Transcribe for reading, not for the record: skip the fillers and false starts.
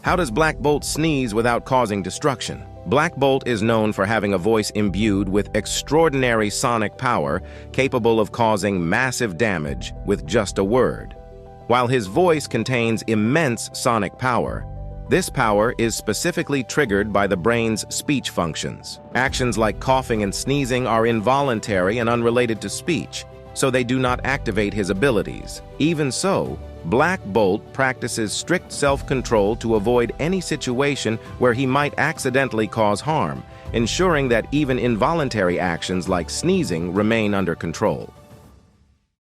How does Black Bolt sneeze without causing destruction? Black Bolt is known for having a voice imbued with extraordinary sonic power, capable of causing massive damage with just a word. While his voice contains immense sonic power, this power is specifically triggered by the brain's speech functions. Actions like coughing and sneezing are involuntary and unrelated to speech, so they do not activate his abilities. Even so, Black Bolt practices strict self-control to avoid any situation where he might accidentally cause harm, ensuring that even involuntary actions like sneezing remain under control.